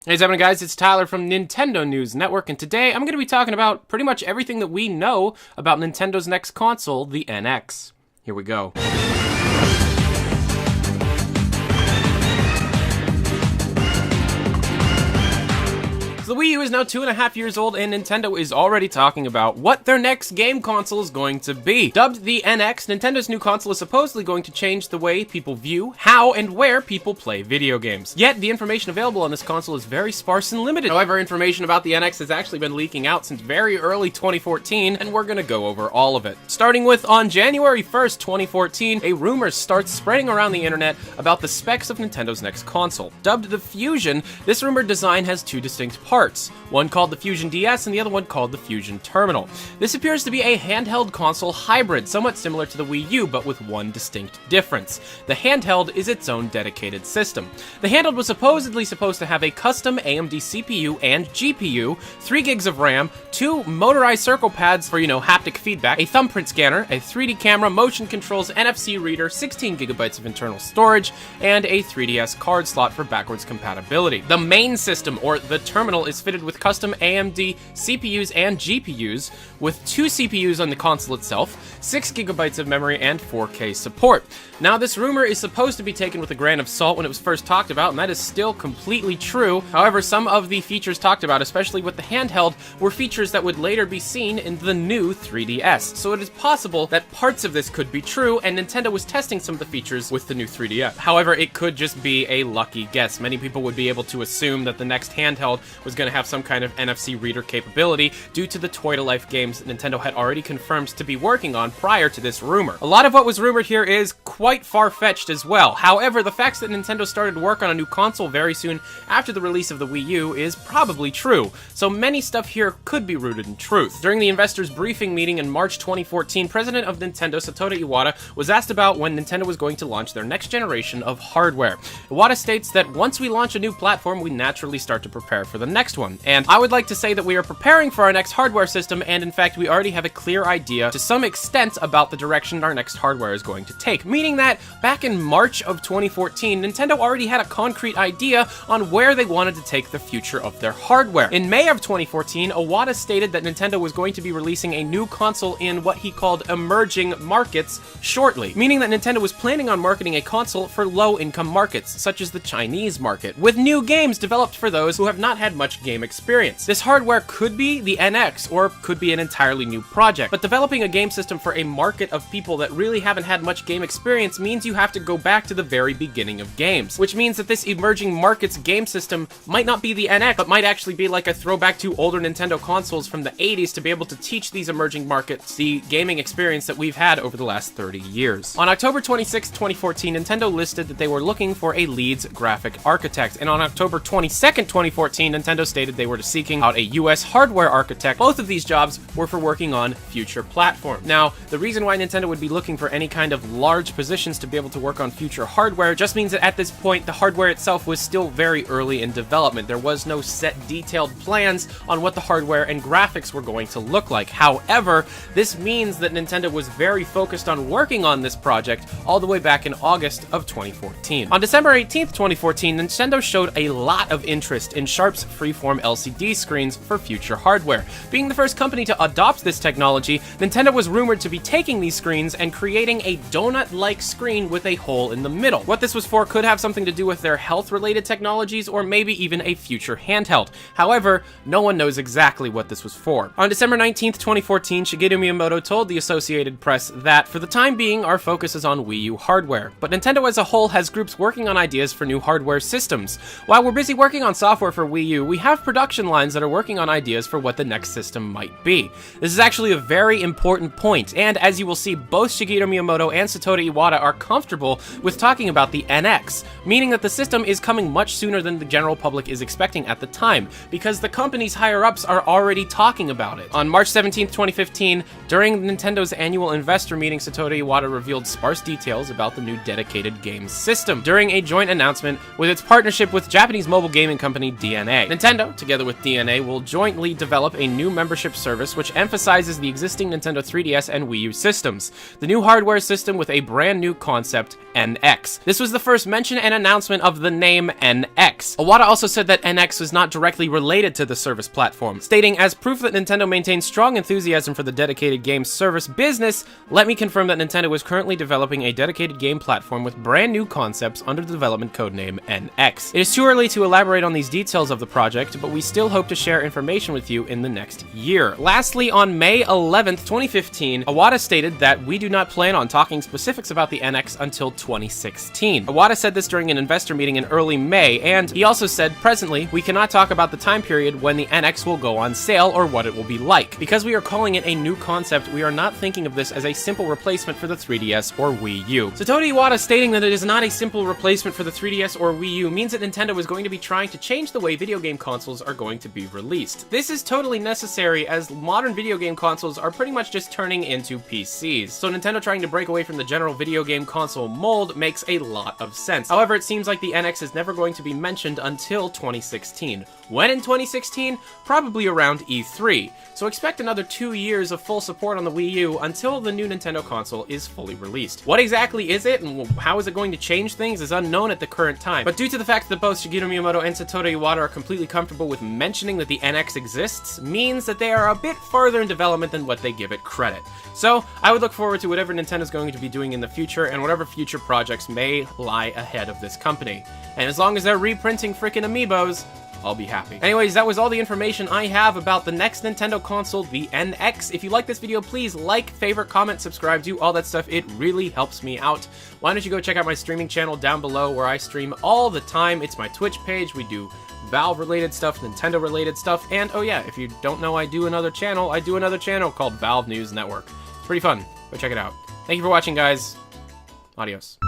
Hey, what's happening, guys? It's Tyler from Nintendo News Network, and today I'm going to be talking about pretty much everything that we know about Nintendo's next console, the NX. Here we go. So the Wii U is now 2.5 years old, and Nintendo is already talking about what their next game console is going to be. Dubbed the NX, Nintendo's new console is supposedly going to change the way people view, how, and where people play video games. Yet, the information available on this console is very sparse and limited. However, information about the NX has actually been leaking out since very early 2014, and we're gonna go over all of it. Starting with, on January 1st, 2014, a rumor starts spreading around the internet about the specs of Nintendo's next console. Dubbed the Fusion, this rumored design has two distinct parts. One called the Fusion DS and the other one called the Fusion Terminal. This appears to be a handheld console hybrid, somewhat similar to the Wii U, but with one distinct difference. The handheld is its own dedicated system. The handheld was supposedly supposed to have a custom AMD CPU and GPU, 3 gigs of RAM, 2 motorized circle pads for, haptic feedback, a thumbprint scanner, a 3D camera, motion controls, NFC reader, 16 gigabytes of internal storage, and a 3DS card slot for backwards compatibility. The main system, or the terminal, is fitted with custom AMD CPUs and GPUs, with 2 CPUs on the console itself, 6 gigabytes of memory, and 4K support. Now, this rumor is supposed to be taken with a grain of salt when it was first talked about, and that is still completely true. However, some of the features talked about, especially with the handheld, were features that would later be seen in the new 3DS. So it is possible that parts of this could be true, and Nintendo was testing some of the features with the new 3DS. However, it could just be a lucky guess. Many people would be able to assume that the next handheld was going to have some kind of NFC reader capability due to the toy-to-life games that Nintendo had already confirmed to be working on prior to this rumor. A lot of what was rumored here is quite far-fetched as well. However, the fact that Nintendo started work on a new console very soon after the release of the Wii U is probably true, so many stuff here could be rooted in truth. During the investors' briefing meeting in March 2014, President of Nintendo Satoru Iwata was asked about when Nintendo was going to launch their next generation of hardware. Iwata states that once we launch a new platform, we naturally start to prepare for the next one. And I would like to say that we are preparing for our next hardware system, and in fact, we already have a clear idea to some extent about the direction our next hardware is going to take, meaning that back in March of 2014, Nintendo already had a concrete idea on where they wanted to take the future of their hardware. In May of 2014, Iwata stated that Nintendo was going to be releasing a new console in what he called emerging markets shortly, meaning that Nintendo was planning on marketing a console for low-income markets, such as the Chinese market, with new games developed for those who have not had much game experience. This hardware could be the NX, or could be an entirely new project, but developing a game system for a market of people that really haven't had much game experience means you have to go back to the very beginning of games, which means that this emerging markets game system might not be the NX, but might actually be like a throwback to older Nintendo consoles from the 80s to be able to teach these emerging markets the gaming experience that we've had over the last 30 years. On October 26, 2014, Nintendo listed that they were looking for a lead graphic architect, and on October 22nd, 2014, Nintendo stated they were seeking out a US hardware architect. Both of these jobs were for working on future platforms. Now, the reason why Nintendo would be looking for any kind of large positions to be able to work on future hardware just means that at this point, the hardware itself was still very early in development. There was no set detailed plans on what the hardware and graphics were going to look like. However, this means that Nintendo was very focused on working on this project all the way back in August of 2014. On December 18th, 2014, Nintendo showed a lot of interest in Sharp's freeform LCD screens for future hardware. Being the first company to adopt this technology, Nintendo was rumored to be taking these screens and creating a donut-like screen with a hole in the middle. What this was for could have something to do with their health-related technologies, or maybe even a future handheld. However, no one knows exactly what this was for. On December 19th, 2014, Shigeru Miyamoto told the Associated Press that, for the time being, our focus is on Wii U hardware, but Nintendo as a whole has groups working on ideas for new hardware systems. While we're busy working on software for Wii U, we have production lines that are working on ideas for what the next system might be. This is actually a very important point, and as you will see, both Shigeru Miyamoto and Satoru Iwata are comfortable with talking about the NX, meaning that the system is coming much sooner than the general public is expecting at the time, because the company's higher-ups are already talking about it. On March 17th, 2015, during Nintendo's annual investor meeting, Satoru Iwata revealed sparse details about the new dedicated games system during a joint announcement with its partnership with Japanese mobile gaming company DeNA. Nintendo Nintendo, together with DNA, will jointly develop a new membership service which emphasizes the existing Nintendo 3DS and Wii U systems. The new hardware system with a brand new concept, NX. This was the first mention and announcement of the name NX. Iwata also said that NX was not directly related to the service platform, stating, "As proof that Nintendo maintains strong enthusiasm for the dedicated game service business, let me confirm that Nintendo is currently developing a dedicated game platform with brand new concepts under the development codename NX. It is too early to elaborate on these details of the project, but we still hope to share information with you in the next year." Lastly, on May 11th, 2015, Iwata stated that we do not plan on talking specifics about the NX until 2016. Iwata said this during an investor meeting in early May, and he also said, "Presently, we cannot talk about the time period when the NX will go on sale or what it will be like. Because we are calling it a new concept, we are not thinking of this as a simple replacement for the 3DS or Wii U." Satoru Iwata stating that it is not a simple replacement for the 3DS or Wii U means that Nintendo is going to be trying to change the way video game consoles are going to be released. This is totally necessary as modern video game consoles are pretty much just turning into PCs, so Nintendo trying to break away from the general video game console mold makes a lot of sense. However, it seems like the NX is never going to be mentioned until 2016. When in 2016? Probably around E3. So expect another 2 years of full support on the Wii U until the new Nintendo console is fully released. What exactly is it, and how is it going to change things is unknown at the current time. But due to the fact that both Shigeru Miyamoto and Satoru Iwata are completely comfortable with mentioning that the NX exists, means that they are a bit further in development than what they give it credit. So, I would look forward to whatever Nintendo's going to be doing in the future, and whatever future projects may lie ahead of this company. And as long as they're reprinting frickin' amiibos, I'll be happy. Anyways, that was all the information I have about the next Nintendo console, the NX. If you like this video, please like, favorite, comment, subscribe, do all that stuff. It really helps me out. Why don't you go check out my streaming channel down below where I stream all the time. It's my Twitch page. We do Valve-related stuff, Nintendo-related stuff, and oh yeah, if you don't know I do another channel called Valve News Network. It's pretty fun. Go check it out. Thank you for watching, guys. Adios.